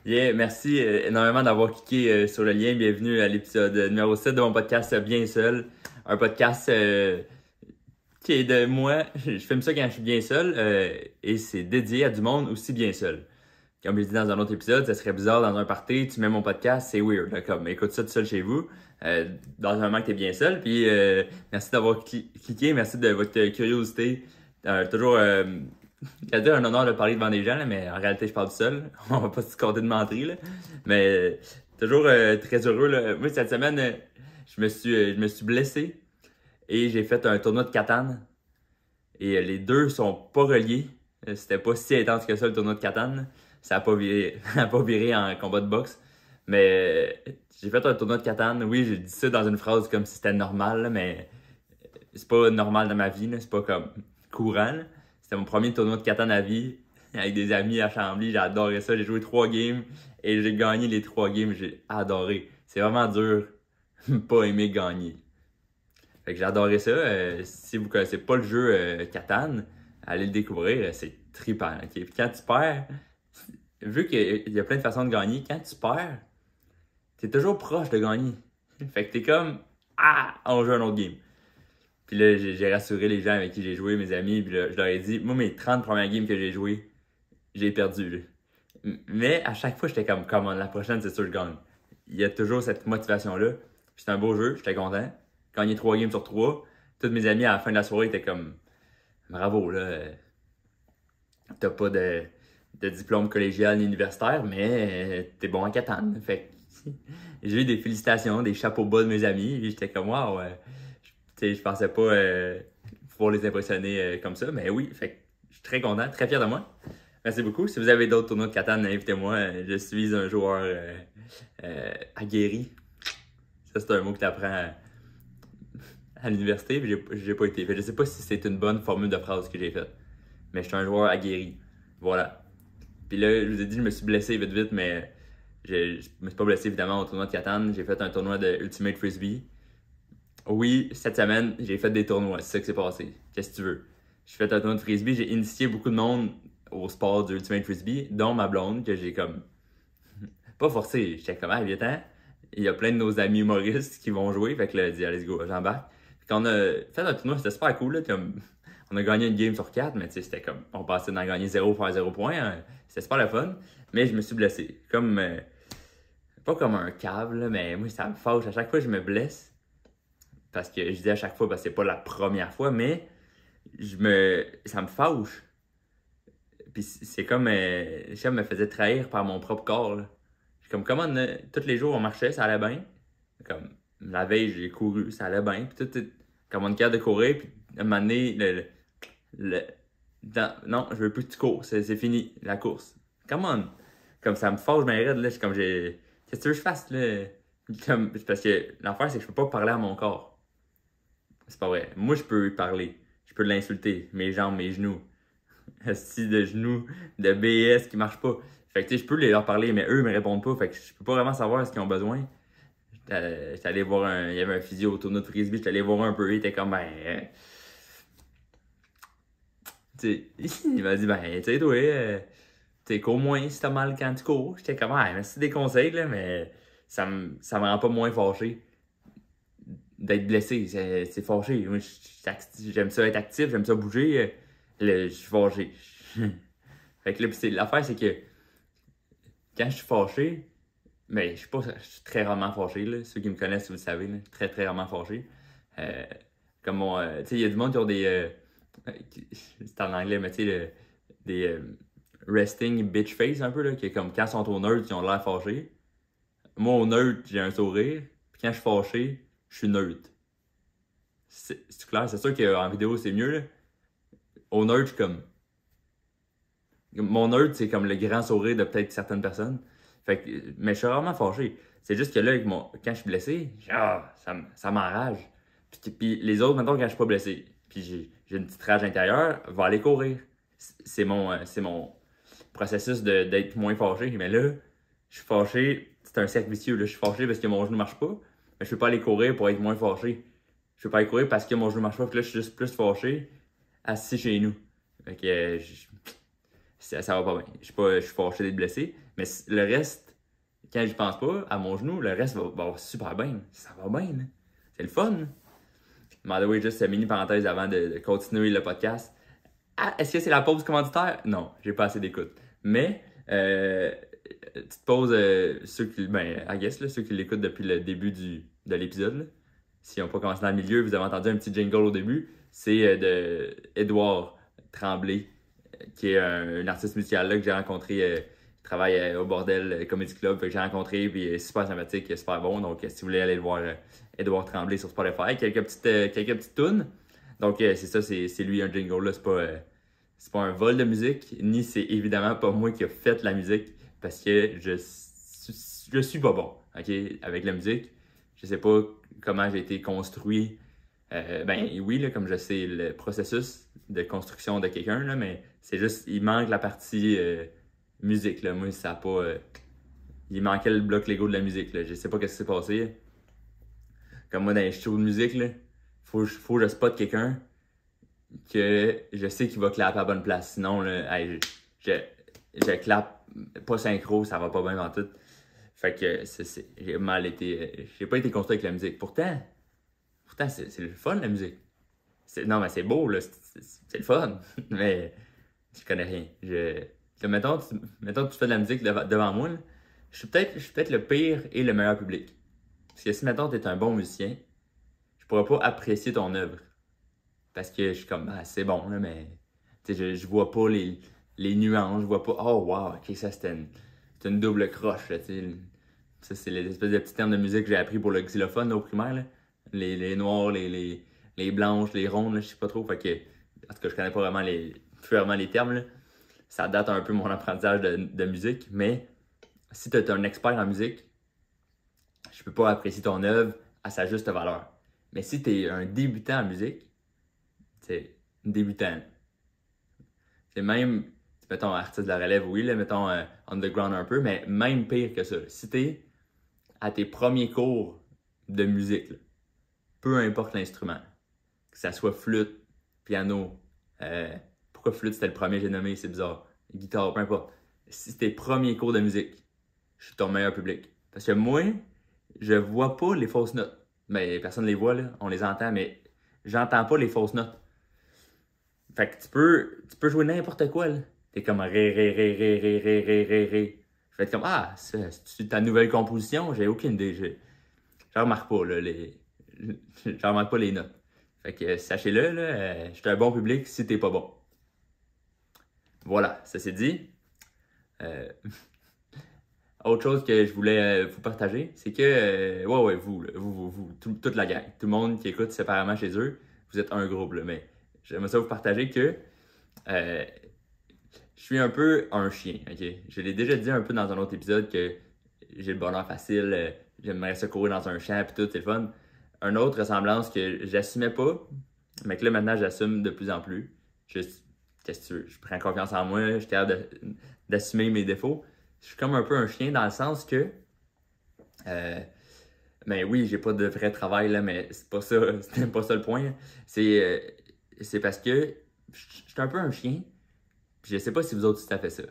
Yeah, merci énormément d'avoir cliqué sur le lien. Bienvenue à l'épisode numéro 7 de mon podcast Bien Seul. Un podcast qui est de moi. Je filme ça quand je suis bien seul et c'est dédié à du monde aussi bien seul. Comme je l'ai dit dans un autre épisode, ça serait bizarre dans un party, tu mets mon podcast, c'est weird. Là, comme écoute ça tout seul chez vous, dans un moment que t'es bien seul. Puis merci d'avoir cliqué, merci de votre curiosité. Toujours j'allais dire un honneur de parler devant des gens, là, mais en réalité, je parle tout seul. On va pas se compter de mentir, là. Mais toujours très heureux, là. Moi, cette semaine, je me suis blessé et j'ai fait un tournoi de Catan. Et les deux sont pas reliés. C'était pas si intense que ça, le tournoi de Catan. Ça a pas viré, ça a pas viré en combat de boxe. Mais j'ai fait un tournoi de Catan. Oui, j'ai dit ça dans une phrase comme si c'était normal, là, mais c'est pas normal dans ma vie, là. C'est pas comme courant, là. C'était mon premier tournoi de Catan à vie, avec des amis à Chambly. J'ai adoré ça. J'ai joué 3 games et j'ai gagné les 3 games. J'ai adoré. C'est vraiment dur pas aimer gagner. Fait que j'ai adoré ça. Si vous connaissez pas le jeu Catan, allez le découvrir. C'est trippant. Ok? Puis quand tu perds, vu qu'il y a plein de façons de gagner, quand tu perds, t'es toujours proche de gagner. Fait que t'es comme, ah, on joue un autre game. Puis là, j'ai rassuré les gens avec qui j'ai joué, mes amis, puis là, je leur ai dit, moi, mes 30 premières games que j'ai jouées, j'ai perdu. Là. Mais à chaque fois, j'étais comme, la prochaine, c'est sûr que je gagne. Il y a toujours cette motivation-là. C'était un beau jeu, j'étais content. Gagné 3 games sur 3. Tous mes amis, à la fin de la soirée, étaient comme, bravo, là, t'as pas de diplôme collégial ni universitaire, mais t'es bon en Catan. Fait que j'ai eu des félicitations, des chapeaux bas de mes amis, et j'étais comme, waouh, je pensais pas pouvoir les impressionner comme ça, mais oui, fait que je suis très content, très fier de moi. Merci beaucoup. Si vous avez d'autres tournois de Catan, invitez-moi. Je suis un joueur aguerri. Ça, c'est un mot que tu apprends à l'université, puis j'ai pas été. Fait que je sais pas si c'est une bonne formule de phrase que j'ai faite, mais je suis un joueur aguerri. Voilà. Puis là, je vous ai dit, je me suis blessé vite, vite, mais je me suis pas blessé évidemment au tournoi de Catan. J'ai fait un tournoi de Ultimate Frisbee. Oui, cette semaine, j'ai fait des tournois. C'est ça qui s'est passé. Qu'est-ce que tu veux? J'ai fait un tournoi de frisbee. J'ai initié beaucoup de monde au sport du Ultimate Frisbee, dont ma blonde, que j'ai comme pas forcé. J'étais comme, ah, viens-t'en. Il y a plein de nos amis humoristes qui vont jouer. Fait que là, elle dit, allez, let's go, j'embarque. Puis quand on a fait un tournoi, c'était super cool. Là, comme, on a gagné une game sur 4, mais tu sais, c'était comme, on passait d'en gagner 0, faire 0 points. Hein. C'était super le fun. Mais je me suis blessé. Comme, pas comme un câble, là, mais moi, ça me fâche. À chaque fois, je me blesse. Parce que je dis à chaque fois, parce que c'est pas la première fois, mais ça me fâche. Puis c'est comme, ça me faisait trahir par mon propre corps. Là. Je suis comme, comment tous les jours on marchait, ça allait bien. Comme, la veille, j'ai couru, ça allait bien. Puis tout, comme on est capable de courir, puis à un moment donné, non, je veux plus que tu cours, c'est fini, la course. Come on! Comme ça me fâche bien raide, là. Je suis comme, qu'est-ce que tu veux que je fasse, là? Comme, parce que l'affaire, c'est que je peux pas parler à mon corps. C'est pas vrai. Moi, je peux lui parler. Je peux l'insulter. Mes jambes, mes genoux. Asti de genoux, de BS qui marche pas. Fait que tu sais, je peux leur parler, mais eux me répondent pas. Fait que je peux pas vraiment savoir ce qu'ils ont besoin. J'étais allé voir il y avait un physio au tournoi de frisbee, j'étais allé voir un peu, il était comme, ben, tu sais, il m'a dit, ben, tu sais, toi, tu sais, cours moins si t'as mal quand tu cours. J'étais comme, ah, merci des conseils, là, mais ça me rend pas moins fâché d'être blessé. C'est fâché. Moi, j'aime ça être actif, j'aime ça bouger. Là, je suis fâché. Fait que là, l'affaire, c'est que quand je suis fâché, mais je suis pas, je suis très rarement fâché, là. Ceux qui me connaissent, vous le savez, là, très très rarement fâché. Euh, comme tu sais, il y a du monde qui ont des, c'est en anglais, mais tu sais, des resting bitch face un peu, là, qui est comme quand ils sont au neutre, ils ont l'air fâchés. Moi, au neutre, j'ai un sourire, puis quand je suis fâché, je suis neutre. C'est clair, c'est sûr qu'en vidéo, c'est mieux, là. Au neutre, je suis comme. Mon neutre, c'est comme le grand sourire de peut-être certaines personnes. Fait que, mais je suis rarement fâché. C'est juste que là, quand je suis blessé, ça m'enrage. Puis les autres, maintenant, quand je suis pas blessé, puis j'ai une petite rage intérieure, va aller courir. C'est mon processus d'être moins fâché. Mais là, je suis fâché, c'est un cercle vicieux. Là. Je suis fâché parce que mon genou marche pas, mais je peux pas aller courir pour être moins fâché. Je peux pas aller courir parce que mon genou marche pas, puis là, je suis juste plus fâché assis chez nous. Fait que ça va pas bien. Je suis fâché d'être blessé, Mais le reste, quand je pense pas, à mon genou, le reste va super bien. Ça va bien, là. C'est le fun. By the way, juste une mini parenthèse avant de continuer le podcast. Ah, est-ce que c'est la pause commanditaire? Non, j'ai pas assez d'écoute. Mais, petite pause, ceux qui, I guess, là, ceux qui l'écoutent depuis le début de l'épisode, là. S'ils n'ont pas commencé dans le milieu, vous avez entendu un petit jingle au début. C'est de Édouard Tremblay, qui est un artiste musical là, que j'ai rencontré. Il travaille au Bordel Comedy Club, que j'ai rencontré, puis il est super sympathique, il est super bon. Donc, si vous voulez aller le voir, Édouard Tremblay sur Spotify, quelques petites tunes. Donc, c'est ça, c'est lui un jingle là, c'est pas un vol de musique, ni c'est évidemment pas moi qui a fait la musique, parce que je suis pas bon, ok, avec la musique. Je sais pas comment j'ai été construit. Oui, là, comme je sais le processus de construction de quelqu'un, là, mais c'est juste, il manque la partie musique, là. Moi, ça a pas... il manquait le bloc Lego de la musique, là. Je sais pas ce qui s'est passé. Comme moi, dans les shows de musique, là, faut que je spot quelqu'un que je sais qu'il va clapper à la bonne place. Sinon, là, hey, je clappe pas synchro, ça va pas bien dans tout. Fait que j'ai mal été... j'ai pas été construit avec la musique. Pourtant c'est le fun, la musique. Non, mais c'est beau, là. C'est le fun. Mais je connais rien. Mettons que tu fais de la musique devant moi, là, je suis peut-être le pire et le meilleur public. Parce que si, mettons, tu es un bon musicien, je pourrais pas apprécier ton œuvre. Parce que je suis comme, c'est bon, là, mais je vois pas les nuances, je vois pas, oh wow, ok, ça c'est une double croche, là, t'sais. Ça, c'est les espèces de petits termes de musique que j'ai appris pour le xylophone au primaire, là. Les noirs, les blanches, les rondes, là, je sais pas trop. Fait que, en tout cas, je connais pas vraiment les termes, là. Ça date un peu mon apprentissage de musique, mais si tu es un expert en musique, je peux pas apprécier ton œuvre à sa juste valeur. Mais si tu es un débutant en musique, c'est débutant. C'est même, mettons, artiste de la relève, oui, là, mettons, underground un peu, mais même pire que ça. Si t'es à tes premiers cours de musique, là, peu importe l'instrument, que ça soit flûte, piano, pourquoi flûte c'était le premier que j'ai nommé, c'est bizarre, guitare, peu importe. Si c'est tes premiers cours de musique, je suis ton meilleur public. Parce que moi, je vois pas les fausses notes. Mais personne les voit, là, on les entend, mais j'entends pas les fausses notes. Fait que tu peux jouer n'importe quoi, là. T'es comme ré. Je vais être comme, c'est ta nouvelle composition, j'ai aucune idée. Je remarque pas, là, je remarque pas les notes. Fait que sachez-le, là, je suis un bon public si t'es pas bon. Voilà, ça c'est dit. Autre chose que je voulais vous partager, c'est que, vous, toute la gang, tout le monde qui écoute séparément chez eux, vous êtes un groupe, là, mais j'aimerais ça vous partager que je suis un peu un chien, ok? Je l'ai déjà dit un peu dans un autre épisode que j'ai le bonheur facile, j'aimerais ça courir dans un champ pis tout, c'est le fun. Une autre ressemblance que j'assumais pas, mais que là maintenant j'assume de plus en plus. Juste, qu'est-ce que tu veux? Je prends confiance en moi, je suis capable d'assumer mes défauts. Je suis comme un peu un chien dans le sens que mais oui, j'ai pas de vrai travail là, mais c'est pas ça, c'était pas ça le point. C'est parce que je suis un peu un chien. Puis je sais pas si vous autres ça fait ça.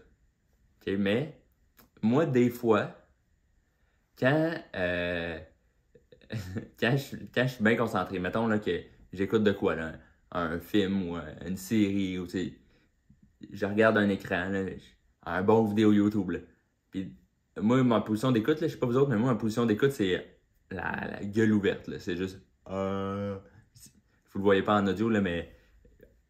Okay? Mais moi, des fois, quand, quand je suis bien concentré, mettons là, que j'écoute de quoi, là, un film ou une série, ou je regarde un écran, là, un bon vidéo YouTube. Là. Puis moi, ma position d'écoute, là, je sais pas vous autres, mais moi, ma position d'écoute, c'est la gueule ouverte. Là. C'est juste. Vous le voyez pas en audio, là, mais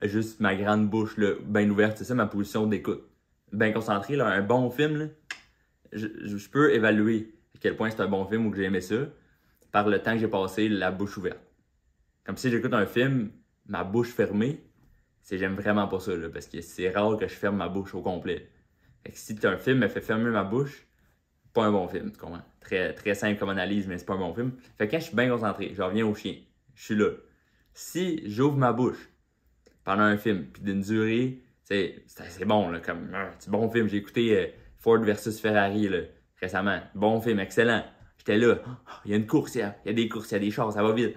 juste ma grande bouche là, bien ouverte, c'est ça ma position d'écoute. Bien concentré, là, un bon film, là, je peux évaluer à quel point c'est un bon film ou que j'ai aimé ça par le temps que j'ai passé la bouche ouverte. Comme si j'écoute un film, ma bouche fermée, j'aime vraiment pas ça, là, parce que c'est rare que je ferme ma bouche au complet. Fait que si un film me fait fermer ma bouche, pas un bon film, tu comprends? Très, très simple comme analyse, mais c'est pas un bon film. Fait que quand je suis bien concentré, je reviens au chien. Je suis là. Si j'ouvre ma bouche pendant un film, puis d'une durée, c'est bon, là, comme c'est bon film. J'ai écouté Ford versus Ferrari là, récemment. Bon film, excellent. J'étais là, il y a une course, il y a des courses, il y a des chars, ça va vite.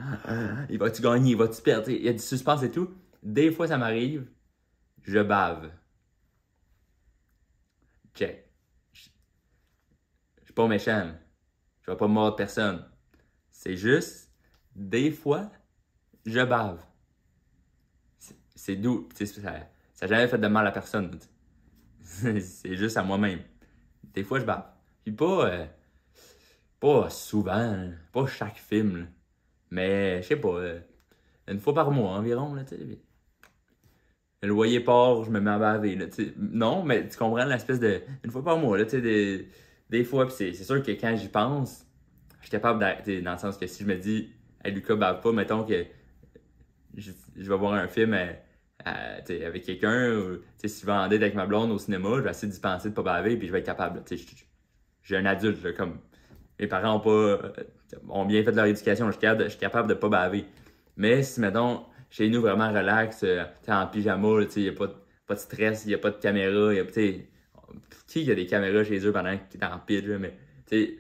Il va-tu gagner, il va-tu perdre? Il y a du suspense et tout. Des fois, ça m'arrive, je bave. Check. pas méchant, là. Je vais pas mordre personne. C'est juste, des fois, je bave. C'est doux. Ça n'a jamais fait de mal à personne. C'est juste à moi-même. Des fois, je bave. Puis pas souvent, hein. Pas chaque film. Là. Mais, je sais pas, une fois par mois environ. Là, le loyer part, je me mets à baver. Là, non, mais tu comprends l'espèce de. Une fois par mois, là, des fois, puis c'est sûr que quand j'y pense, je suis capable d'être. Dans le sens que si je me dis, hey, Lucas, bave pas, mettons que je vais voir un film avec quelqu'un, ou si je vais en date avec ma blonde au cinéma, je vais essayer d'y penser de pas baver, puis je vais être capable. J'ai un adulte, là, comme mes parents ont bien fait leur éducation, je suis capable de pas baver. Mais si, mettons, chez nous, vraiment relax, en pyjama, il n'y a pas de stress, il n'y a pas de caméra, qui a des caméras chez eux pendant qu'ils est en pitch, là, mais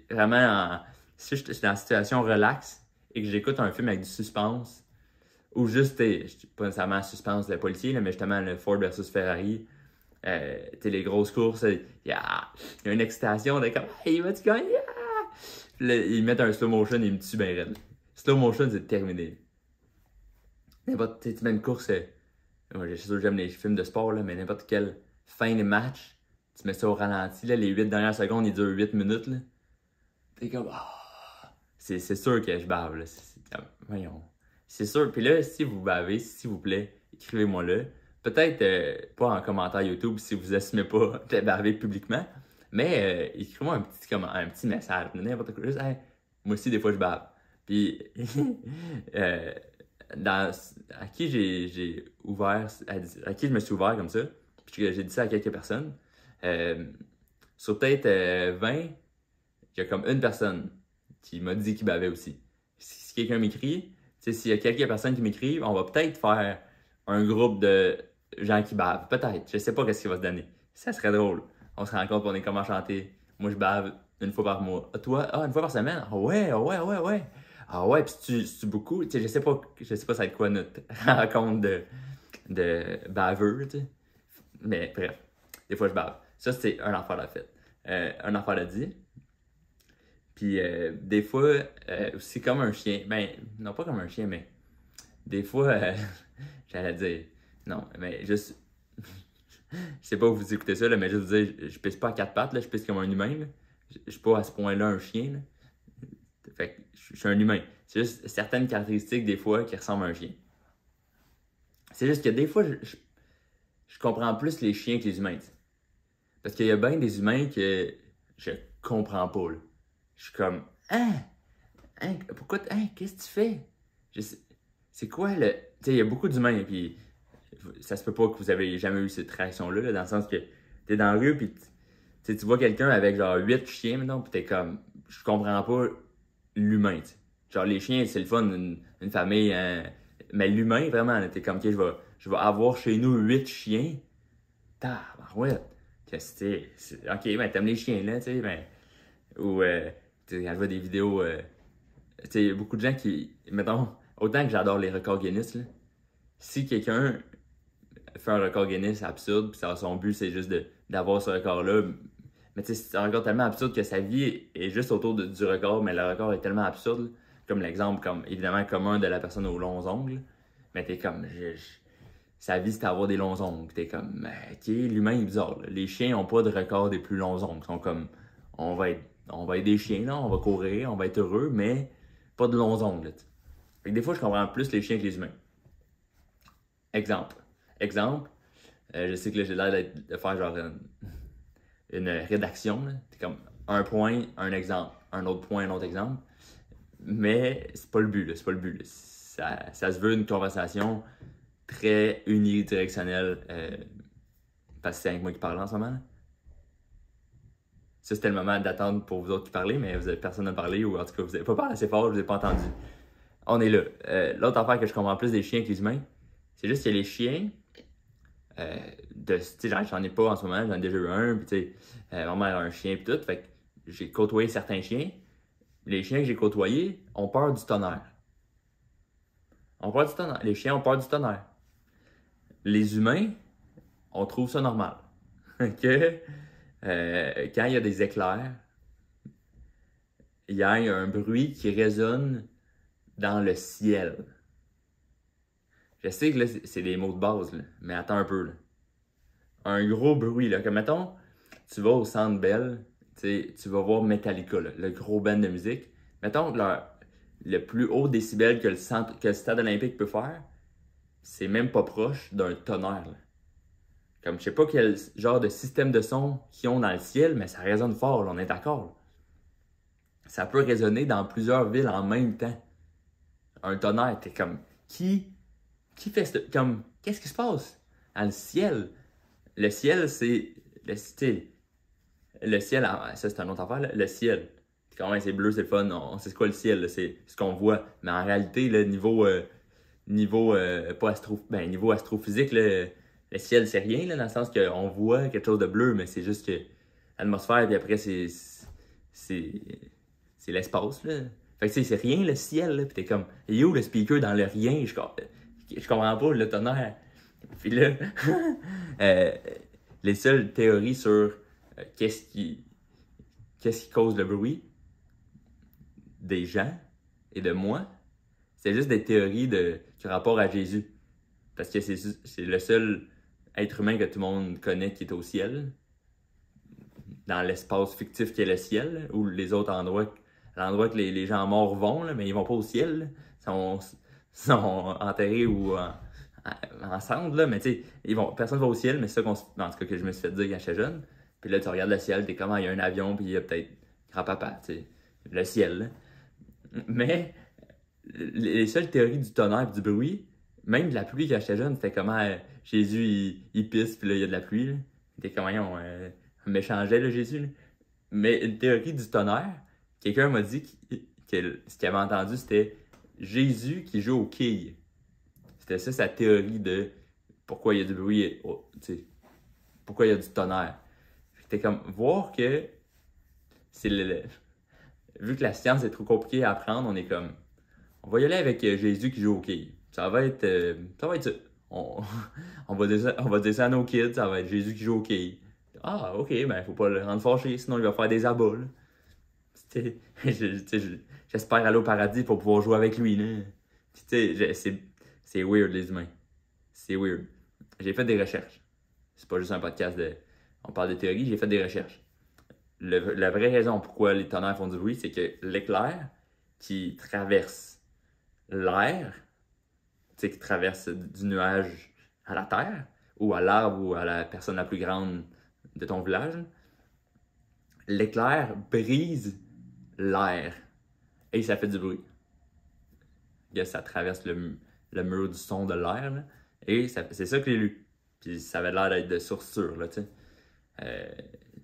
vraiment, si je suis dans une situation relax et que j'écoute un film avec du suspense, ou juste, pas nécessairement suspense de policier, là, mais justement le Ford versus Ferrari, les grosses courses, il y a une excitation de comme, hey, il va-tu gagner? Puis là, ils mettent un slow motion et ils me tuent bien raide. Slow motion, c'est terminé. N'importe, tu mets une course, moi, je suis sûr que j'aime les films de sport, là, mais n'importe quelle fin de match, tu mets ça au ralenti, là, les 8 dernières secondes, ils durent 8 minutes. Là. T'es comme, c'est sûr que je bave. Là. Voyons. C'est sûr. Puis là, si vous bavez, s'il vous plaît, écrivez-moi-le. Peut-être pas en commentaire YouTube si vous assumez pas de baver publiquement, mais écrivez-moi un petit message, n'importe quoi. Juste, hey, moi aussi, des fois, je bave. Puis, à qui j'ai ouvert, à qui je me suis ouvert comme ça, puis j'ai dit ça à quelques personnes, sur peut-être 20, il y a comme une personne qui m'a dit qu'il bavait aussi. Si quelqu'un m'écrit, s'il y a quelques personnes qui m'écrivent, on va peut-être faire un groupe de gens qui bavent. Peut-être. Je sais pas qu'est-ce qui va se donner. Ça serait drôle. On se rend compte qu'on est comment chanter. Moi, je bave une fois par mois. Toi, une fois par semaine? Ah ouais, ah ouais, ouais, ouais. Ah ouais, puis c'est beaucoup. Je sais pas ça va être quoi notre rencontre de baveux, tu sais. Mais bref, des fois, je bave. Ça, c'est un enfant de la fête. Un enfant l'a dit. Puis des fois, aussi comme un chien. Ben, non pas comme un chien, mais des fois, j'allais dire, non, mais juste, je sais pas où vous écoutez ça, là, mais juste vous dire, je pisse pas à quatre pattes, là, je pisse comme un humain. Là. Je suis pas à ce point-là un chien. Là. Fait que je suis un humain. C'est juste certaines caractéristiques, des fois, qui ressemblent à un chien. C'est juste que des fois, je comprends plus les chiens que les humains. T'sais. Parce qu'il y a bien des humains que je comprends pas. Là. Je suis comme, pourquoi, qu'est-ce que tu fais? C'est quoi le. Tu sais, il y a beaucoup d'humains, puis ça se peut pas que vous avez jamais eu cette réaction-là, là, dans le sens que t'es dans la rue, puis tu vois quelqu'un avec genre 8 chiens, maintenant, puis t'es comme, je comprends pas l'humain, t'sais. Genre, les chiens, c'est le fun, une famille, hein, mais l'humain, vraiment, t'es comme, ok, je vais avoir chez nous 8 chiens. Ouais. Ok, ben, t'aimes les chiens, là, tu sais, ben. Ou, quand je vois des vidéos, tu sais, il y a beaucoup de gens qui, mettons, autant que j'adore les records Guinness, là, si quelqu'un fait un record Guinness absurde, puis son but, c'est juste d'avoir ce record-là, mais tu sais, c'est un record tellement absurde que sa vie est juste autour du record, mais le record est tellement absurde, comme l'exemple, comme évidemment commun de la personne aux longs ongles, mais t'es comme, sa vie, c'est d'avoir des longs ongles. T'es comme, ok, l'humain est bizarre. Là. Les chiens n'ont pas de record des plus longs ongles. Ils sont comme, on va être des chiens, là, on va courir, on va être heureux, mais pas de longs ongles. Fait que des fois, je comprends plus les chiens que les humains. Exemple, je sais que là, j'ai l'air de faire genre une rédaction. C'est comme un point, un exemple, un autre point, un autre exemple. Mais c'est pas le but, là, c'est pas le but. Là. Ça se veut une conversation très unidirectionnelle. Parce que c'est avec moi qui parle en ce moment. Là. Ça, c'était le moment d'attendre pour vous autres qui parlez, mais vous avez personne à parler, ou en tout cas, vous n'avez pas parlé assez fort, je vous ai pas entendu. On est là. L'autre affaire que je comprends plus des chiens que les humains, c'est juste que les chiens, j'en ai pas en ce moment, j'en ai déjà eu un, puis tu sais, ma mère a un chien, puis tout, fait que j'ai côtoyé certains chiens. Les chiens que j'ai côtoyés ont peur du tonnerre. Les chiens ont peur du tonnerre. Les humains, on trouve ça normal. Que quand il y a des éclairs, il y ait un bruit qui résonne dans le ciel. Je sais que là, c'est des mots de base, là, mais attends un peu. Là. Un gros bruit, là. Comme mettons, tu vas au Centre Bell, tu vas voir Metallica, là, le gros band de musique. Mettons que le plus haut décibel que que le stade olympique peut faire, c'est même pas proche d'un tonnerre. Là. Comme je sais pas quel genre de système de son qu'ils ont dans le ciel, mais ça résonne fort, là, on est d'accord. Là. Ça peut résonner dans plusieurs villes en même temps. Un tonnerre, t'es comme, qui fait ce... Comme, qu'est-ce qui se passe dans le ciel? Le ciel, c'est... Le ciel, ça c'est une autre affaire, là. Le ciel. Quand même, c'est bleu, c'est le fun, on sait quoi le ciel, là, c'est ce qu'on voit. Mais en réalité, le niveau astrophysique, là, le ciel, c'est rien, là, dans le sens qu'on voit quelque chose de bleu, mais c'est juste que l'atmosphère, puis après, c'est l'espace, là. Fait que c'est rien, le ciel, là, pis t'es comme, et où le speaker dans le rien? Je comprends pas, le tonnerre. Puis là, les seules théories sur qu'est-ce qui cause le bruit des gens et de moi, c'est juste des théories qui ont rapport à Jésus. Parce que c'est le seul être humain que tout le monde connaît qui est au ciel, dans l'espace fictif qui est le ciel, ou les autres endroits, l'endroit que les gens morts vont, là, mais ils vont pas au ciel, là. Sont enterrés ou ensemble, là, mais tu sais, personne va au ciel, mais c'est ça en tout cas que je me suis fait dire quand j'étais jeune. Puis là, tu regardes le ciel, t'es comme, il y a un avion, puis il y a peut-être grand-papa, tu sais, le ciel, là. Mais les seules théories du tonnerre et du bruit, même de la pluie quand j'étais jeune, c'était comment Jésus il pisse, puis là, il y a de la pluie, là. T'es comme, on m'échangeait, là, Jésus, là. Mais une théorie du tonnerre, quelqu'un m'a dit que ce qu'il avait entendu, c'était Jésus qui joue aux quilles. C'était ça sa théorie de pourquoi il y a du bruit, pourquoi il y a du tonnerre. C'était comme voir que c'est vu que la science est trop compliquée à apprendre, on est comme on va y aller avec Jésus qui joue aux quilles. Ça va être ça. On va dire ça à nos kids, ça va être Jésus qui joue aux quilles. Ah, ok, ben faut pas le rendre fâché, sinon il va faire des abats. J'espère aller au paradis pour pouvoir jouer avec lui. Là. C'est weird, les humains. C'est weird. J'ai fait des recherches. C'est pas juste un podcast on parle de théorie, j'ai fait des recherches. La vraie raison pourquoi les tonnerres font du bruit, c'est que l'éclair qui traverse l'air, qui traverse du nuage à la terre, ou à l'arbre, ou à la personne la plus grande de ton village, l'éclair brise l'air et ça fait du bruit. Ça traverse le mur du son de l'air, là, et c'est ça que j'ai lu. Puis ça avait l'air d'être de source sûre, là, tu sais.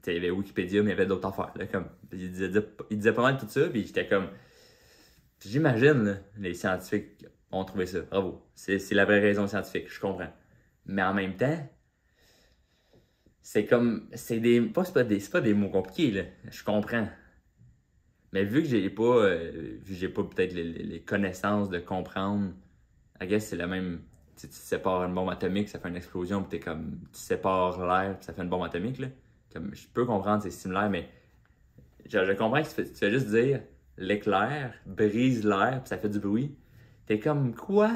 Il y avait Wikipédia, mais il y avait d'autres affaires, là, comme. Il disait pas mal tout ça, puis j'étais comme. J'imagine, là, les scientifiques ont trouvé ça. Bravo. C'est la vraie raison scientifique, je comprends. Mais en même temps, c'est comme. C'est pas des mots compliqués, là. Je comprends. Mais vu que j'ai pas peut-être les connaissances de comprendre, I guess c'est la même. Tu sépares une bombe atomique, ça fait une explosion, puis tu sépares l'air, puis ça fait une bombe atomique, là. Comme, je peux comprendre, c'est similaire, mais je comprends que tu fais juste dire l'éclair brise l'air, puis ça fait du bruit. T'es comme quoi?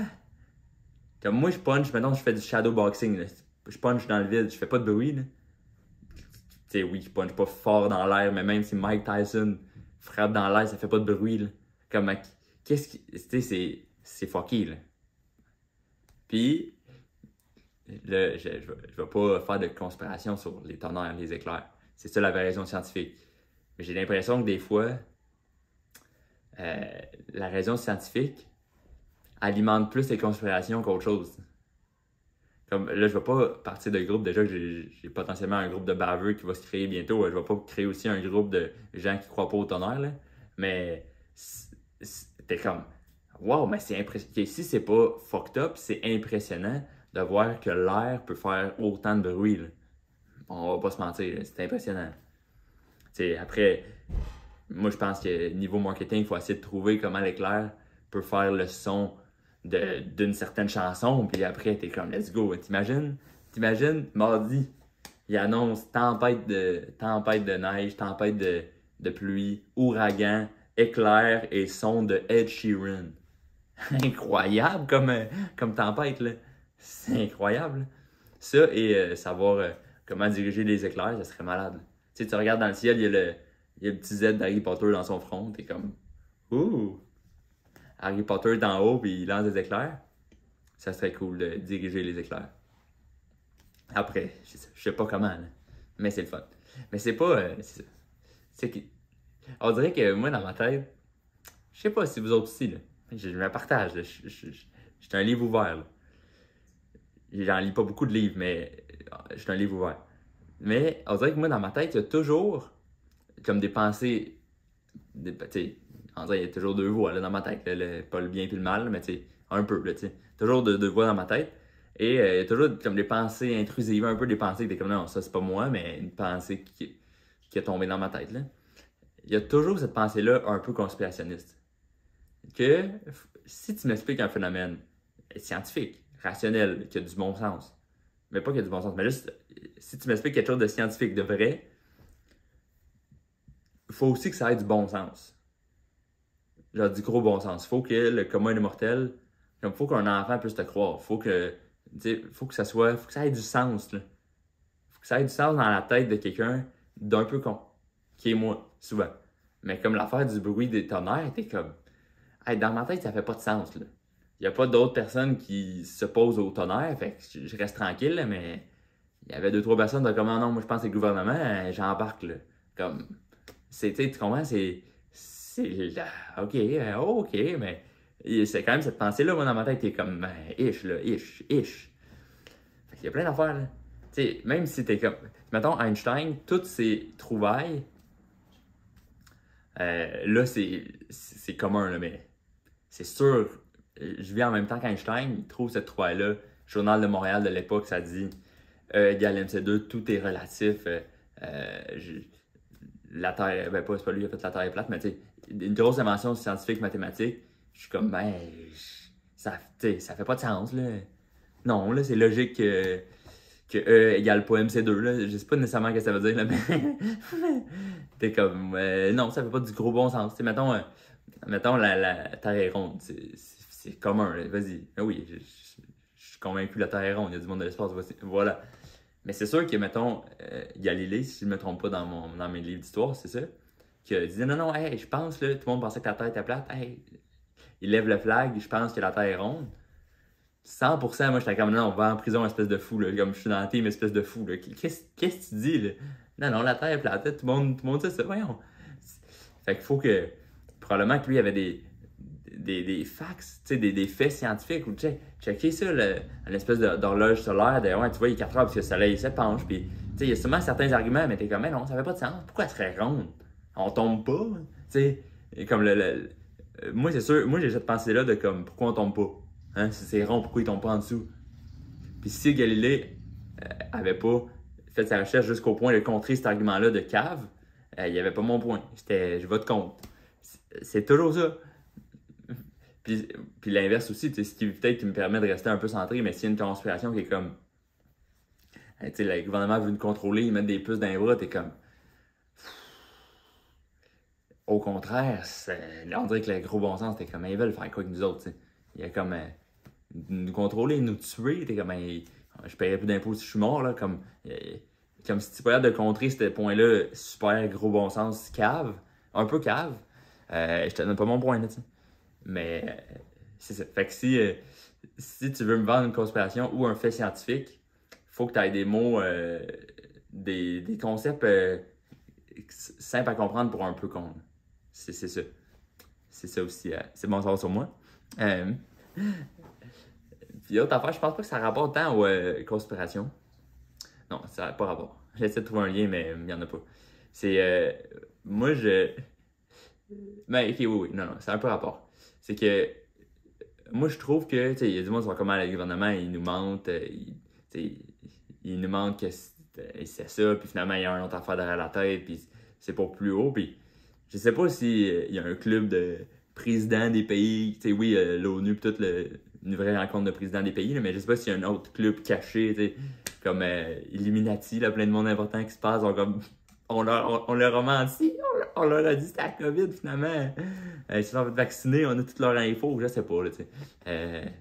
Comme moi, je punch, maintenant je fais du shadowboxing, là. Je punch dans le vide, je fais pas de bruit, là. Tu sais, oui, je punch pas fort dans l'air, mais même si Mike Tyson frappe dans l'air, ça fait pas de bruit, là. Comme, qu'est-ce qui. Tu sais, c'est fucky, là. Puis, là, je vais pas faire de conspiration sur les tonnerres, les éclairs. C'est ça la vraie raison scientifique. Mais j'ai l'impression que des fois, la raison scientifique alimente plus les conspirations qu'autre chose. Comme là, je vais pas partir de groupe. Déjà que j'ai potentiellement un groupe de baveux qui va se créer bientôt. Je vais pas créer aussi un groupe de gens qui croient pas au tonnerre, là. Mais t'es comme, wow, mais c'est impressionnant. Si c'est pas fucked up, c'est impressionnant de voir que l'air peut faire autant de bruit, là. On va pas se mentir, c'est impressionnant. T'sais, après, moi je pense que niveau marketing, il faut essayer de trouver comment l'éclair peut faire le son d'une certaine chanson, puis après t'es comme let's go. T'imagines, mardi, il annonce tempête de neige, tempête de pluie, ouragan, éclair et son de Ed Sheeran. Incroyable comme tempête, là. C'est incroyable. Ça et savoir comment diriger les éclairs, ça serait malade. Tu sais, tu regardes dans le ciel, il y a le petit Z d'Harry Potter dans son front, t'es comme ouh! Harry Potter est en haut puis il lance des éclairs. Ça serait cool de diriger les éclairs. Après, je sais pas comment, là, mais c'est le fun. Mais c'est pas. C'est que. On dirait que moi, dans ma tête, je sais pas si vous autres aussi, là. Je me partage, là. Je suis un livre ouvert, là. J'en lis pas beaucoup de livres, mais je suis un livre ouvert. Mais on dirait que moi, dans ma tête, il y a toujours comme des pensées. On dirait qu'il y a toujours deux voix là, dans ma tête. Là, pas le bien et le mal, mais un peu. Là, toujours deux voix dans ma tête. Et il y a toujours comme des pensées intrusives, un peu des pensées que t'es comme non, ça c'est pas moi, mais une pensée qui est tombée dans ma tête. Là. Il y a toujours cette pensée-là un peu conspirationniste. Que si tu m'expliques un phénomène scientifique, rationnel, qui a du bon sens, mais pas qu'il y a du bon sens, mais juste si tu m'expliques quelque chose de scientifique, de vrai, il faut aussi que ça ait du bon sens. Genre du gros bon sens. Il faut que le commun des mortels, il faut qu'un enfant puisse te croire. Faut que ça soit, faut que ça ait du sens. Là. Faut que ça ait du sens dans la tête de quelqu'un d'un peu con, qui est moi, souvent. Mais comme l'affaire du bruit des tonnerres, t'es comme, hey, dans ma tête, ça fait pas de sens. Là. Il n'y a pas d'autres personnes qui s'opposent au tonnerre, fait que je reste tranquille, là, mais il y avait deux, trois personnes de comme, non, moi je pense que c'est le gouvernement, j'embarque. Là. Comme, tu comprends, ok, ok, mais c'est quand même cette pensée-là, moi, dans ma tête, t'es comme, ish, là, ish. Fait qu'il y a plein d'affaires, là. Tu sais, même si t'es comme, mettons, Einstein, toutes ses trouvailles, là, c'est commun, là, mais c'est sûr, je vis en même temps qu'Einstein, il trouve cette trouvaille-là, Journal de Montréal de l'époque, ça dit, E égale MC2, tout est relatif, la Terre, ben pas, c'est pas lui qui a fait la Terre est plate, mais tu sais, une grosse invention scientifique, mathématique, je suis comme, ça fait pas de sens, là. Non, là, c'est logique que E égale pas MC2, là. Je sais pas nécessairement ce que ça veut dire, là, mais t'es comme, non, ça fait pas du gros bon sens. Tu sais, mettons la Terre est ronde, c'est commun, là. Vas-y. Ah oui, je suis convaincu que la Terre est ronde, il y a du monde de l'espace, voilà. Mais c'est sûr que, mettons, Galilée, si je ne me trompe pas dans mes livres d'histoire, c'est ça, qui disait non, hey, je pense, là, tout le monde pensait que la Terre était plate, hey, il lève le flag, je pense que la Terre est ronde. 100%, moi, j'étais comme, non, on va en prison, espèce de fou, là, comme je suis dans la team, espèce de fou, là. Qu'est-ce que tu dis, là? Non, la Terre est plate, tout le monde sait ça, voyons. Fait qu'il faut que, probablement que lui, il y avait des facts, tu sais, des faits scientifiques, ou checker ça, l'espèce d'horloge solaire, ouais, tu vois, il est 4 heures parce que le soleil se penche, puis, tu sais, il y a sûrement certains arguments, mais t'es comme, mais non, ça fait pas de sens, pourquoi elle serait ronde? On tombe pas, tu sais, comme moi, c'est sûr, moi, j'ai cette pensée-là de comme, pourquoi on tombe pas? Hein? Si c'est rond, pourquoi il tombe pas en dessous? Puis si Galilée avait pas fait sa recherche jusqu'au point de contrer cet argument-là de cave, il n'y avait pas mon point. Je vote contre. C'est toujours ça. Puis l'inverse aussi, ce qui peut-être qui me permet de rester un peu centré, mais s'il y a une conspiration qui est comme, le gouvernement veut nous contrôler, ils mettent des puces dans les bras, t'es comme, au contraire, on dirait que le gros bon sens, t'es comme, ils veulent faire quoi avec nous autres, t'sais. Il y a comme, nous contrôler, nous tuer, t'es comme, je paierais plus d'impôts si je suis mort, là, comme si tu pouvais de contrer ce point-là, super gros bon sens, cave, un peu cave, je te donne pas mon point, là, tu sais. Mais c'est ça. Fait que si tu veux me vendre une conspiration ou un fait scientifique, faut que tu aies des mots, des concepts simples à comprendre pour un peu con. C'est ça. C'est ça aussi. C'est bon savoir sur moi. Puis autre affaire, je pense pas que ça rapporte tant aux conspirations. Non, ça n'a pas rapport. J'essaie de trouver un lien, mais il n'y en a pas. C'est. Moi, Ben, ok, oui, non, ça a un peu rapport. C'est que moi, je trouve que, tu sais, il y a du monde qui sont comment le gouvernement, il nous mente, il nous mente que c'est ça, puis finalement, il y a une autre affaire derrière la tête, puis c'est pour plus haut, puis je sais pas si il y a un club de présidents des pays, tu sais, oui, l'ONU, puis une vraie rencontre de présidents des pays, là, mais je sais pas s'il y a un autre club caché, tu sais, comme Illuminati, là, plein de monde important qui se passe, donc comme on leur a menti, on leur a dit que c'était la COVID finalement. Ils se sont fait vacciner, on a toutes leurs infos, je sais pas, là, tu sais.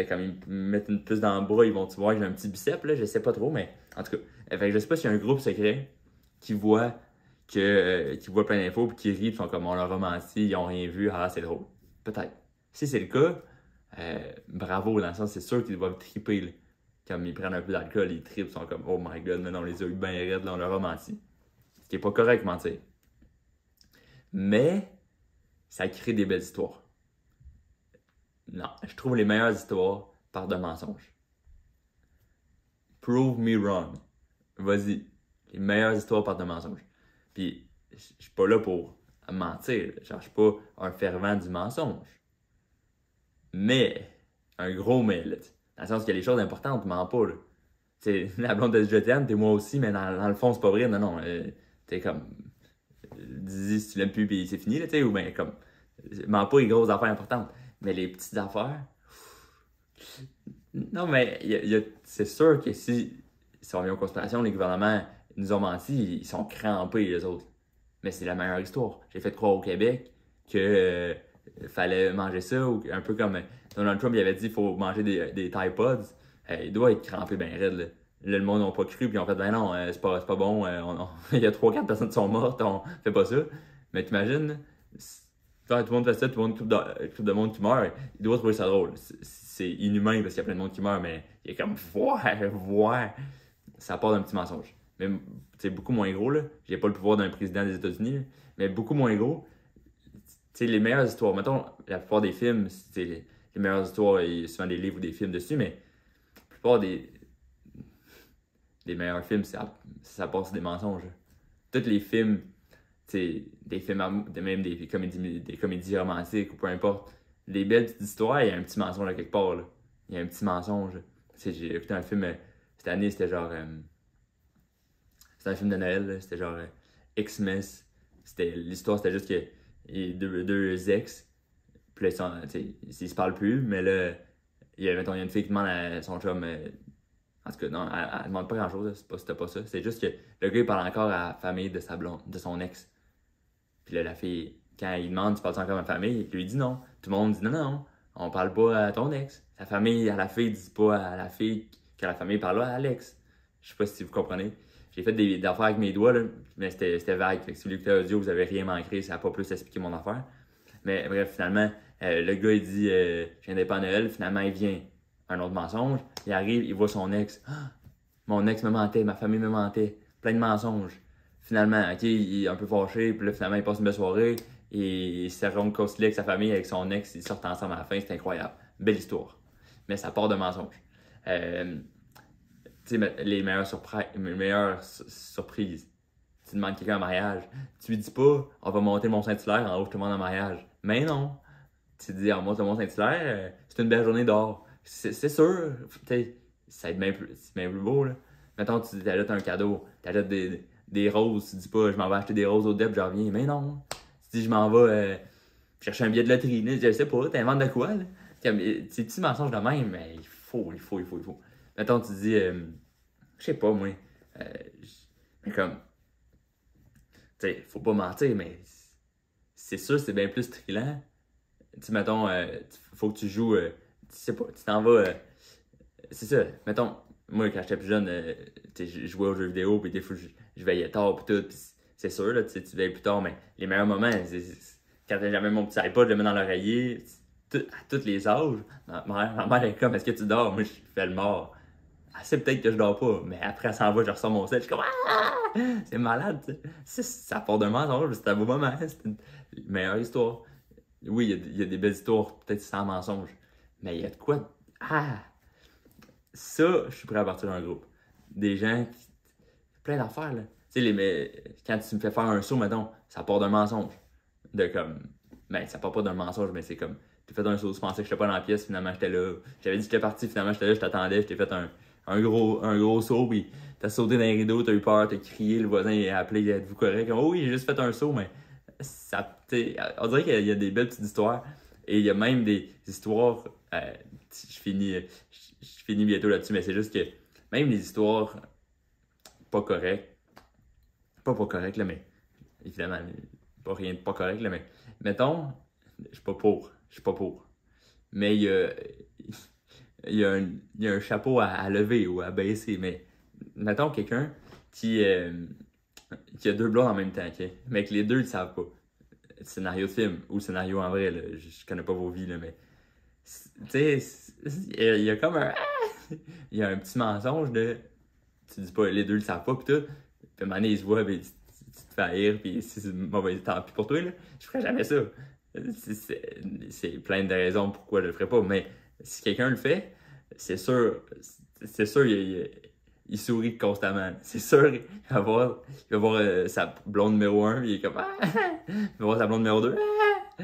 Quand ils me mettent une puce dans le bras, ils vont-tu voir que j'ai un petit biceps, là, je sais pas trop, mais en tout cas. Fait que je sais pas s'il y a un groupe secret qui voit qui voient plein d'infos puis qui rient, puis sont comme on leur a menti, ils ont rien vu, ah c'est drôle. Peut-être. Si c'est le cas, bravo, dans le sens, c'est sûr qu'ils doivent triper, là. Comme ils prennent un peu d'alcool, ils trippent, ils sont comme oh my god, mais on les a eu bien raides, là, on leur a menti. Ce qui est pas correct mentir. Mais ça crée des belles histoires. Non, je trouve les meilleures histoires par de mensonges. Prove me wrong. Vas-y. Les meilleures histoires par de mensonges. Puis, je suis pas là pour mentir. Genre, je suis pas un fervent du mensonge. Mais, un gros mais, là, dans le sens qu'il y a des choses importantes, mens pas, là. T'sais, la blonde de je t'aime, t'es moi aussi, mais dans le fond, c'est pas vrai. Non, non. T'es comme. Dis si tu l'aimes plus, puis c'est fini, là, tu sais, ou bien comme. Mens pas les grosses affaires importantes. Mais les petites affaires. Non, mais c'est sûr que si on vient en conspiration, les gouvernements nous ont menti, ils sont crampés, les autres. Mais c'est la meilleure histoire. J'ai fait croire au Québec que fallait manger ça, ou un peu comme Donald Trump il avait dit qu'il faut manger des Tide Pods. Il doit être crampé bien raide, là. Là, le monde n'a pas cru, puis ils ont fait ben non, c'est pas bon, il y a 3-4 personnes qui sont mortes, on fait pas ça. Mais t'imagines, là, quand tout le monde fait ça, tout le monde, couple de monde qui meurt, il doit trouver ça drôle. C'est inhumain parce qu'il y a plein de monde qui meurt, mais il est comme voir. Ça part d'un petit mensonge. Mais c'est beaucoup moins gros, là. J'ai pas le pouvoir d'un président des États-Unis, là, mais beaucoup moins gros. Tu sais, les meilleures histoires, mettons, la plupart des films, c'est les meilleures histoires, il y a souvent des livres ou des films dessus, mais la plupart des meilleurs films, ça passe des mensonges, là. Tous les films, des films, même des comédies romantiques ou peu importe, les belles petites histoires, il y a un petit mensonge à quelque part, là. Il y a un petit mensonge. J'ai écouté un film cette année, c'était genre. C'était un film de Noël, là. C'était genre Xmas. L'histoire, c'était juste que il y a deux ex, puis là, ils se parlent plus, mais là, mettons, il y a une fille qui demande à son chum. En tout cas, non, elle demande pas grand-chose, c'était pas ça. C'est juste que le gars, il parle encore à la famille de sa blonde, de son ex. Puis là, la fille, quand il demande, tu parles encore à ma famille, il lui dit non. Tout le monde dit non, non, on parle pas à ton ex. La famille, à la fille, dit pas à la fille que la famille parle à Alex. Je sais pas si vous comprenez. J'ai fait des affaires avec mes doigts, là, mais c'était vague. Fait que si vous l'écoutez audio, vous avez rien manqué, ça n'a pas plus expliqué mon affaire. Mais bref, finalement, le gars, il dit je viendrai pas à Noël. Finalement, il vient. Un autre mensonge. Il arrive, il voit son ex. Ah, mon ex me mentait, ma famille me mentait. Plein de mensonges. Finalement, ok, il est un peu fâché, puis là, finalement, il passe une belle soirée. Et il s'est réconcilié avec sa famille, avec son ex. Ils sortent ensemble à la fin, c'est incroyable. Belle histoire. Mais ça part de mensonges. Tu sais, les meilleures surprises. Tu demandes quelqu'un en mariage. Tu lui dis pas, on va monter le Mont-Saint-Hilaire, en haut, je te demande en mariage. Mais non. Tu dis, on monte le Mont-Saint-Hilaire, c'est une belle journée dehors. C'est sûr, ça va être bien plus beau, là. Mettons, tu t'achètes un cadeau, t'achètes des roses, tu dis pas, je m'en vais acheter des roses au DEP, je reviens. Mais non. Tu dis, je m'en vais chercher un billet de loterie, là. Je sais pas, t'inventes de quoi, là. Ces petits mensonges de même, mais il faut. Mettons, tu dis, je sais pas, moi, mais comme, tu sais, faut pas mentir, mais c'est sûr, c'est bien plus thrillant. Tu sais, mettons, faut que tu joues, tu sais pas, tu t'en vas, c'est ça, mettons, moi, quand j'étais plus jeune, je jouais aux jeux vidéo, puis des fois, je veillais tard, puis tout, puis c'est sûr, là, tu veilles plus tard, mais les meilleurs moments, quand j'avais mon petit iPod, je le mets dans l'oreiller, à tous les âges, ma mère est comme, est-ce que tu dors? Moi, je fais le mort. Elle sait peut-être que je dors pas, mais après, elle s'en va, je ressors mon set, je suis comme, ah! C'est malade, tu sais. Ça part d'un mensonge, c'est un beau moment, c'est une meilleure histoire. Oui, il y a des belles histoires, peut-être sans mensonge, mais il y a de quoi. Ah! Ça, je suis prêt à partir d'un groupe. Des gens qui. Plein d'affaires, là. Tu sais, quand tu me fais faire un saut, mettons, ça part d'un mensonge. De comme. Ben, ça part pas d'un mensonge, mais c'est comme. Tu fait un saut, tu pensais que j'étais pas dans la pièce, finalement j'étais là. J'avais dit que j'étais parti, finalement j'étais là, je t'attendais, je t'ai fait un gros saut, puis t'as sauté dans les rideaux, t'as eu peur, t'as crié, le voisin il a appelé, êtes-vous correct? Oh oui, j'ai juste fait un saut, mais ça, on dirait qu'il y a des belles petites histoires. Et il y a même des histoires. Je finis bientôt là-dessus, mais c'est juste que même les histoires pas correctes, pas correct, là, mais évidemment, pas rien de pas correct, là, mais mettons, je suis pas pour. Mais il y a un chapeau à lever ou à baisser, mais mettons quelqu'un qui, qui a deux blondes en même temps, ok? Mais que les deux ne le savent pas. Scénario de film ou scénario en vrai, là, je connais pas vos vies, là, mais tu sais, il y a comme un. Il y a un petit mensonge de. Tu dis pas, les deux le savent pas, pis tout. Puis à un moment donné, ils se voient, pis tu te fais haïr, pis si c'est mauvais, tant pis pour toi, là. Je ferais jamais ça. C'est plein de raisons pourquoi je le ferais pas, mais si quelqu'un le fait, c'est sûr, il sourit constamment. C'est sûr, il va voir sa blonde numéro 1, il est comme ah! Il va voir sa blonde numéro 2. Ah!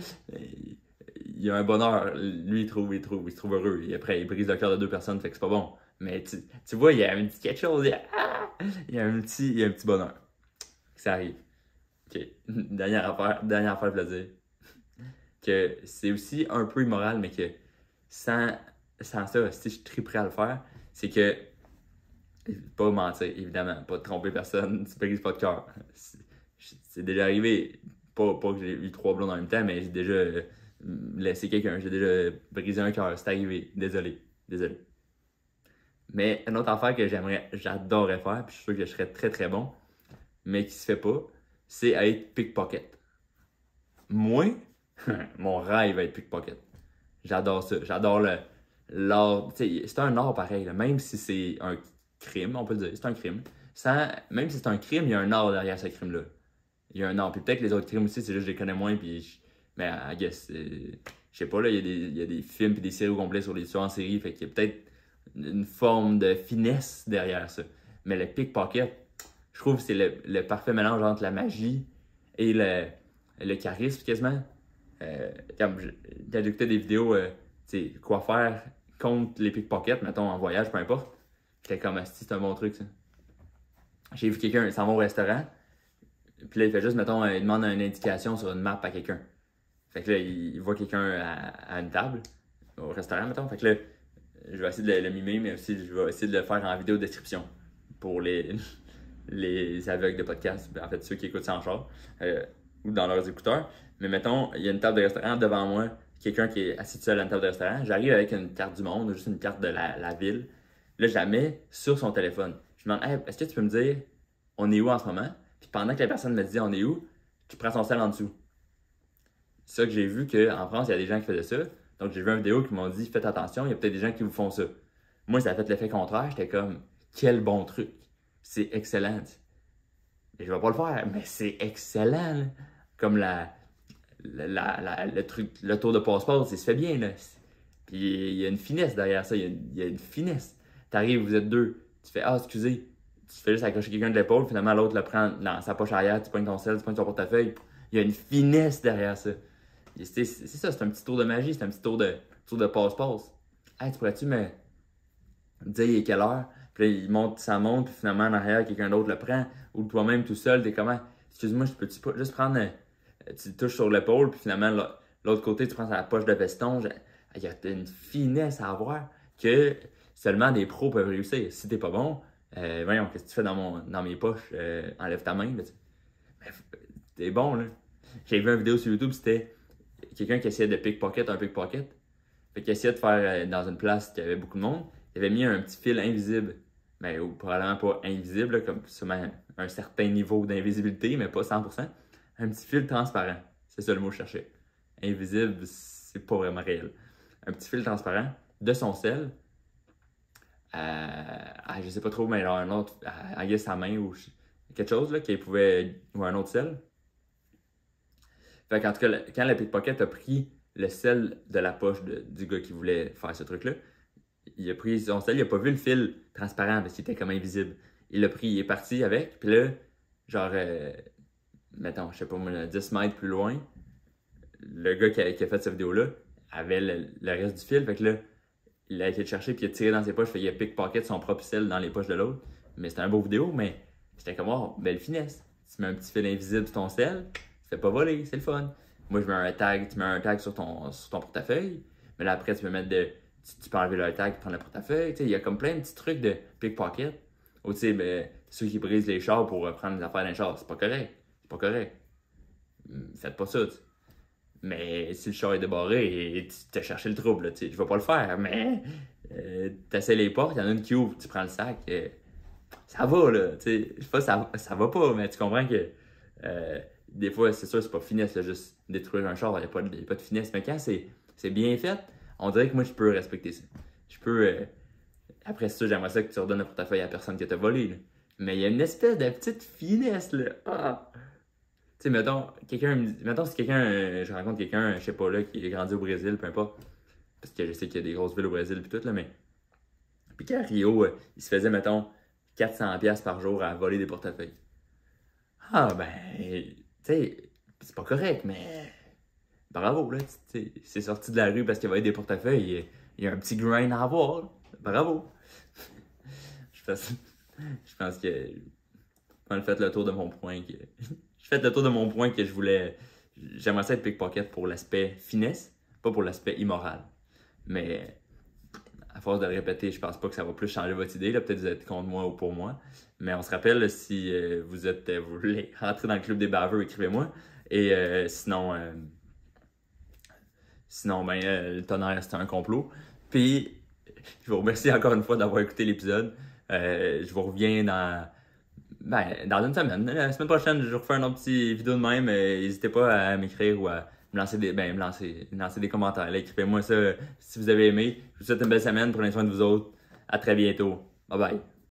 Il a un bonheur, lui, il se trouve heureux. Et après, il brise le cœur de deux personnes, fait que c'est pas bon. Mais tu vois, il y a un petit quelque chose, il y a un petit bonheur. Ça arrive. Ok, dernière affaire, je veux dire. Que c'est aussi un peu immoral, mais que sans ça, si je triperais à le faire, c'est que, pas mentir, évidemment, pas tromper personne, tu brises pas de cœur. C'est déjà arrivé, pas que j'ai eu 3 blondes en même temps, mais j'ai déjà laissé quelqu'un, j'ai déjà brisé un cœur, c'est arrivé, désolé. Mais une autre affaire que j'adorerais faire, puis je suis sûr que je serais très très bon, mais qui se fait pas, c'est être pickpocket. Moi, mon rêve va être pickpocket. J'adore ça. J'adore l'art. C'est un art pareil, là. Même si c'est un crime, on peut le dire, c'est un crime. Même si c'est un crime, il y a un art derrière ce crime-là. Il y a un art. Puis peut-être que les autres crimes aussi, c'est juste que je les connais moins. Mais I guess, je sais pas, là, il y a des films et des séries au complet sur les tueurs en série. Fait qu'il y a peut-être une forme de finesse derrière ça. Mais le pickpocket, je trouve que c'est le parfait mélange entre la magie et le charisme quasiment. Quand j'écoutais des vidéos, quoi faire contre les pickpockets, mettons en voyage, peu importe, j'étais comme, asti, c'est un bon truc ça. J'ai vu quelqu'un, il s'en va au restaurant, puis là il fait juste, mettons, il demande une indication sur une map à quelqu'un. Fait que là, il voit quelqu'un à une table, au restaurant, mettons. Fait que là, je vais essayer de le mimer, mais aussi je vais essayer de le faire en vidéo description pour les aveugles de podcast, en fait ceux qui écoutent ça en char ou dans leurs écouteurs. Mais mettons, il y a une table de restaurant devant moi, quelqu'un qui est assis seul à une table de restaurant. J'arrive avec une carte du monde, juste une carte de la ville. Là, je la mets sur son téléphone. Je lui demande, hey, est-ce que tu peux me dire, on est où en ce moment? Puis pendant que la personne me dit, on est où, tu prends son sel en dessous. C'est ça que j'ai vu qu'en France, il y a des gens qui faisaient ça. Donc, j'ai vu une vidéo qui m'ont dit, faites attention, il y a peut-être des gens qui vous font ça. Moi, ça a fait l'effet contraire. J'étais comme, quel bon truc. C'est excellent. Et je vais pas le faire, mais c'est excellent. Là. Comme le truc, le tour de passe-passe, il se fait bien. Là. Puis il y a une finesse derrière ça. Il y a une finesse. T'arrives, vous êtes deux. Tu fais, ah, excusez. Tu fais juste accrocher quelqu'un de l'épaule. Finalement, l'autre le prend dans sa poche arrière. Tu pognes ton sel, tu pognes ton portefeuille. Il y a une finesse derrière ça. C'est ça, c'est un petit tour de magie. C'est un petit tour de passe-passe. Hey, tu pourrais-tu me dire il est quelle heure? Puis là, ça monte, puis finalement, en arrière, quelqu'un d'autre le prend. Ou toi-même, tout seul, t'es comment? Excuse-moi, je peux-tu pas juste prendre. Tu touches sur l'épaule, puis finalement, l'autre côté, tu prends sa poche de veston. Il y a une finesse à avoir que seulement des pros peuvent réussir. Si t'es pas bon, voyons, qu'est-ce que tu fais dans mes poches? Enlève ta main. Là, t'es bon, là. J'ai vu une vidéo sur YouTube, c'était quelqu'un qui essayait de pickpocket un pickpocket. Fait qu'il essayait de faire dans une place où il y avait beaucoup de monde. Il avait mis un petit fil invisible. Mais probablement pas invisible, là, comme sûrement un certain niveau d'invisibilité, mais pas 100%. Un petit fil transparent. C'est ça le mot que je cherchais. Invisible, c'est pas vraiment réel. Un petit fil transparent de son sel. Je sais pas trop, mais alors un autre, à sa main ou quelque chose là, qu'il pouvait. Ou un autre sel. Fait qu'en tout cas, quand le pickpocket a pris le sel de la poche du gars qui voulait faire ce truc-là, il a pris son sel, il a pas vu le fil transparent parce qu'il était comme invisible. Il l'a pris, il est parti avec, puis là, genre, mettons, je sais pas moi, 10 mètres plus loin, le gars qui a fait cette vidéo-là avait le reste du fil, fait que là, il a été le chercher, puis il a tiré dans ses poches, fait qu'il a pickpocket son propre sel dans les poches de l'autre. Mais c'était un beau vidéo, mais j'étais comme, oh, belle finesse. Tu mets un petit fil invisible sur ton sel, tu fais pas voler, c'est le fun. Moi, je mets un tag, tu mets un tag sur ton portefeuille, mais là, après, tu peux mettre tu peux enlever le tag et prendre le portefeuille. Il y a comme plein de petits trucs de pickpocket. Ou tu sais, ceux qui brisent les chars pour prendre les affaires d'un char. C'est pas correct. C'est pas correct. Faites pas ça, t'sais. Mais si le char est débarré et tu t'as cherché le trouble, là, je vais pas le faire, mais t'essaies les portes, il y en a une qui ouvre, tu prends le sac, ça va, là, tu sais, je sais pas, ça va pas, mais tu comprends que des fois, c'est sûr, c'est pas finesse, là, juste détruire un char, il n'y a pas de finesse, mais quand c'est bien fait, on dirait que moi, je peux respecter ça. Je peux, après ça, j'aimerais ça que tu redonnes le portefeuille à la personne qui t'a volé, là. Mais il y a une espèce de petite finesse, là. Ah! Tu sais, mettons, mettons si je rencontre quelqu'un, je sais pas là, qui est grandi au Brésil, peu importe, parce que je sais qu'il y a des grosses villes au Brésil pis tout, là, mais. Puis qu'à Rio, il se faisait, mettons, 400$ par jour à voler des portefeuilles. Ah, ben, tu sais, c'est pas correct, mais. Bravo, là, tu sais, c'est sorti de la rue parce qu'il volait des portefeuilles, il y a un petit grain à avoir, là. Bravo! Je pense, je pense que. On fait le tour de mon point que. J'ai fait le tour de mon point que je voulais. J'aimerais ça être pickpocket pour l'aspect finesse, pas pour l'aspect immoral. Mais à force de le répéter, je pense pas que ça va plus changer votre idée. Peut-être que vous êtes contre moi ou pour moi. Mais on se rappelle, là, si vous voulez rentrer dans le club des baveux, écrivez-moi. Et sinon, ben, le tonnerre, c'était un complot. Puis, je vous remercie encore une fois d'avoir écouté l'épisode. Je vous reviens dans une semaine. La semaine prochaine, je vous refais un autre petit vidéo de même. N'hésitez pas à m'écrire ou à me lancer me lancer des commentaires. Écrivez-moi ça si vous avez aimé. Je vous souhaite une belle semaine. Prenez soin de vous autres. À très bientôt. Bye bye.